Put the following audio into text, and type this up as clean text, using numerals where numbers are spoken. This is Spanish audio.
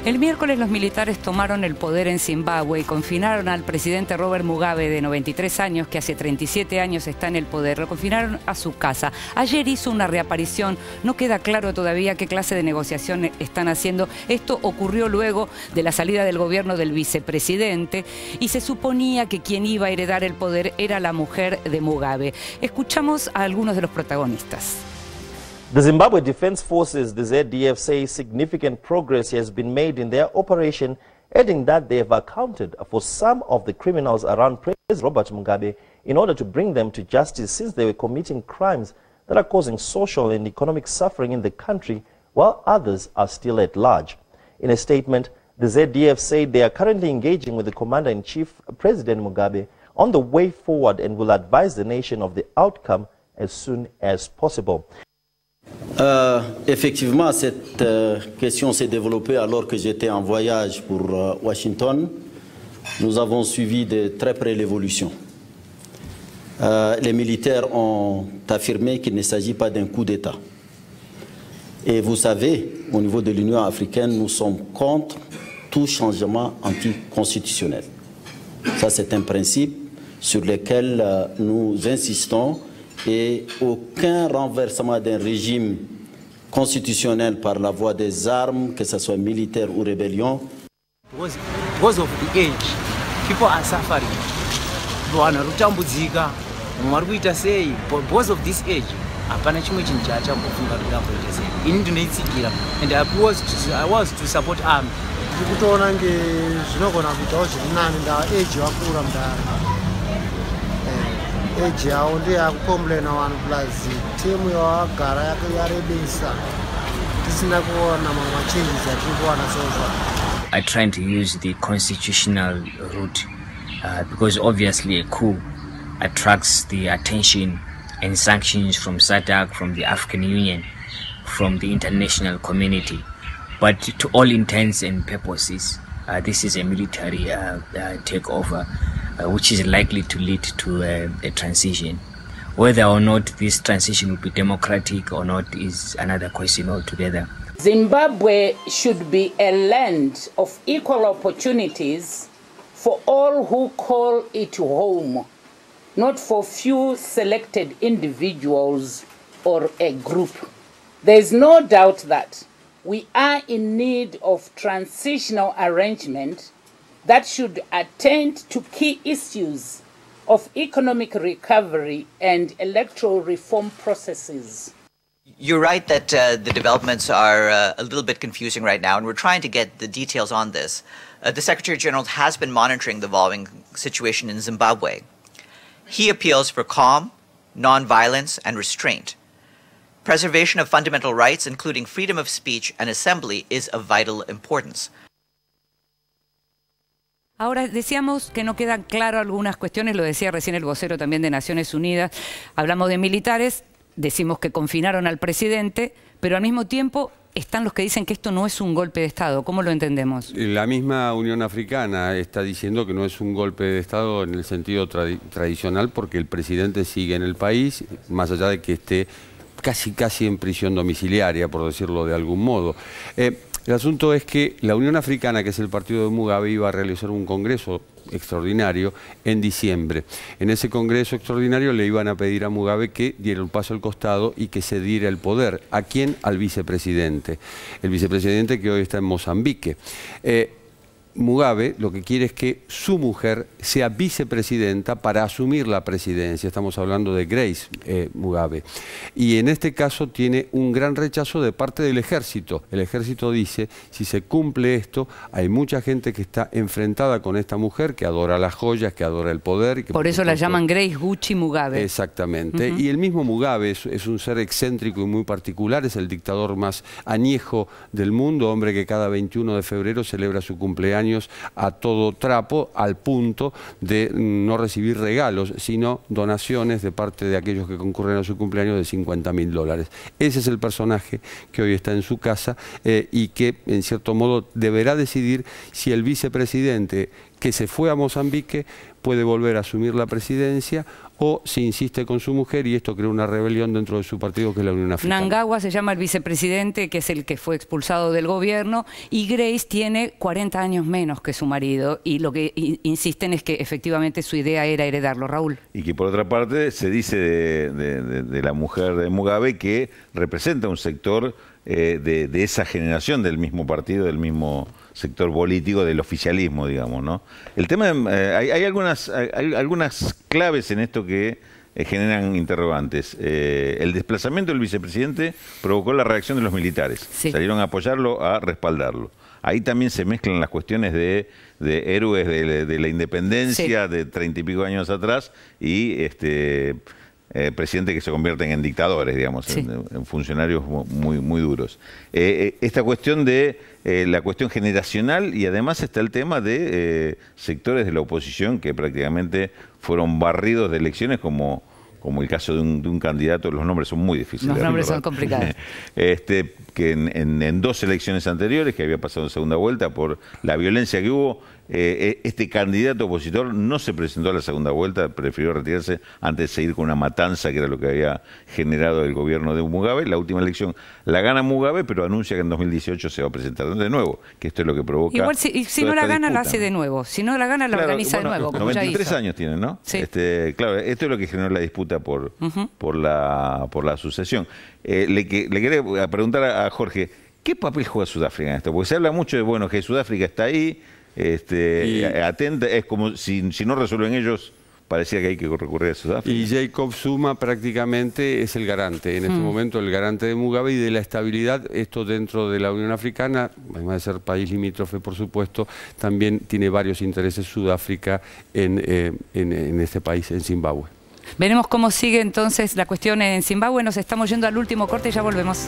El miércoles los militares tomaron el poder en Zimbabue y confinaron al presidente Robert Mugabe, de 93 años, que hace 37 años está en el poder. Lo confinaron a su casa. Ayer hizo una reaparición. No queda claro todavía qué clase de negociación están haciendo. Esto ocurrió luego de la salida del gobierno del vicepresidente y se suponía que quien iba a heredar el poder era la mujer de Mugabe. Escuchamos a algunos de los protagonistas. The Zimbabwe Defense Forces, the ZDF, say significant progress has been made in their operation, adding that they have accounted for some of the criminals around President Robert Mugabe in order to bring them to justice, since they were committing crimes that are causing social and economic suffering in the country, while others are still at large. In a statement, the ZDF said they are currently engaging with the Commander-in-Chief, President Mugabe, on the way forward and will advise the nation of the outcome as soon as possible. Effectivement, cette question s'est développée alors que j'étais en voyage pour Washington. Nous avons suivi de très près l'évolution. Les militaires ont affirmé qu'il ne s'agit pas d'un coup d'État. Et vous savez, au niveau de l'Union africaine, nous sommes contre tout changement anticonstitutionnel. Ça, c'est un principe sur lequel nous insistons. Et aucun renversement d'un régime constitutionnel par la voie des armes, que ce soit militaire ou rébellion. Because of the age, people are suffering. Vanhu vari kutambudzika, mumwe ari kuita sei? Because of this age, hapana chimwe chinhu chaachambofunga kuti amboita sei. Ini ndinoitsikira, and I was to support army. Tiri kutoona nge zvinogona kuitawo zviri nani age wakura mudare. Age yavo ndeyakukomplaina vanhu plus timu yawagara yarebesa tisina kuona mamwe machanges atiri kuwana so. I trying to use the constitutional route because obviously a coup attracts the attention and sanctions from SADC, from the African Union, from the international community. But to all intents and purposes, this is a military takeover, which is likely to lead to a transition. Whether or not this transition will be democratic or not is another question altogether. Zimbabwe should be a land of equal opportunities for all who call it home, not for few selected individuals or a group. There is no doubt that we are in need of transitional arrangement that should attend to key issues of economic recovery and electoral reform processes. You're right that the developments are a little bit confusing right now, and we're trying to get the details on this. The Secretary General has been monitoring the evolving situation in Zimbabwe. He appeals for calm, non-violence, and restraint. Preservation of fundamental rights, including freedom of speech and assembly, is of vital importance. Ahora, decíamos que no quedan claras algunas cuestiones, lo decía recién el vocero también de Naciones Unidas. Hablamos de militares, decimos que confinaron al presidente, pero al mismo tiempo están los que dicen que esto no es un golpe de Estado. ¿Cómo lo entendemos? La misma Unión Africana está diciendo que no es un golpe de Estado en el sentido tradicional, porque el presidente sigue en el país, más allá de que esté casi en prisión domiciliaria, por decirlo de algún modo. El asunto es que la Unión Africana, que es el partido de Mugabe, iba a realizar un congreso extraordinario en diciembre. En ese congreso extraordinario le iban a pedir a Mugabe que diera un paso al costado y que cediera el poder. ¿A quién? Al vicepresidente. El vicepresidente que hoy está en Mozambique. Mugabe lo que quiere es que su mujer sea vicepresidenta para asumir la presidencia. Estamos hablando de Grace Mugabe. Y en este caso tiene un gran rechazo de parte del ejército. El ejército dice, si se cumple esto, hay mucha gente que está enfrentada con esta mujer, que adora las joyas, que adora el poder. Y que por eso la llaman Grace Gucci Mugabe. Exactamente. Y el mismo Mugabe es un ser excéntrico y muy particular, es el dictador más añejo del mundo, hombre que cada 21 de febrero celebra su cumpleaños a todo trapo, al punto de no recibir regalos, sino donaciones de parte de aquellos que concurren a su cumpleaños de $50.000. Ese es el personaje que hoy está en su casa y que, en cierto modo, deberá decidir si el vicepresidente que se fue a Mozambique puede volver a asumir la presidencia o se insiste con su mujer y esto crea una rebelión dentro de su partido, que es la Unión Africana. Mnangagwa se llama el vicepresidente, que es el que fue expulsado del gobierno, y Grace tiene 40 años menos que su marido, y lo que insisten es que efectivamente su idea era heredarlo. Raúl. Y que por otra parte se dice de la mujer de Mugabe que representa un sector de esa generación del mismo partido, del mismo sector político, del oficialismo, digamos, ¿no? El tema, hay algunas claves en esto que generan interrogantes. El desplazamiento del vicepresidente provocó la reacción de los militares. Sí. Salieron a apoyarlo, a respaldarlo. Ahí también se mezclan las cuestiones de héroes de la independencia, sí, de 30 y pico años atrás, y presidentes que se convierten en dictadores, digamos, sí, en funcionarios muy duros. Esta cuestión de la cuestión generacional, y además está el tema de sectores de la oposición que prácticamente fueron barridos de elecciones, como el caso de un candidato. Los nombres son muy difíciles. Los nombres son complicados. Que en 2 elecciones anteriores, que había pasado en segunda vuelta por la violencia que hubo, este candidato opositor no se presentó a la segunda vuelta, prefirió retirarse antes de seguir con una matanza, que era lo que había generado el gobierno de Mugabe. La última elección la gana Mugabe, pero anuncia que en 2018 se va a presentar de nuevo, que esto es lo que provoca. Igual si no la gana, la hace de nuevo. Si no la gana, la organiza de nuevo. 93 años tiene, ¿no? Sí. Claro, esto es lo que generó la disputa por la sucesión. Le quería preguntar a Jorge, ¿qué papel juega Sudáfrica en esto? Porque se habla mucho de, bueno, que Sudáfrica está ahí, atenta, es como si no resuelven ellos, parecía que hay que recurrir a Sudáfrica. Y Jacob Zuma prácticamente es el garante, en este momento el garante de Mugabe y de la estabilidad. Esto dentro de la Unión Africana, además de ser país limítrofe, por supuesto, también tiene varios intereses Sudáfrica en este país, en Zimbabue. Veremos cómo sigue entonces la cuestión en Zimbabue. Nos estamos yendo al último corte y ya volvemos.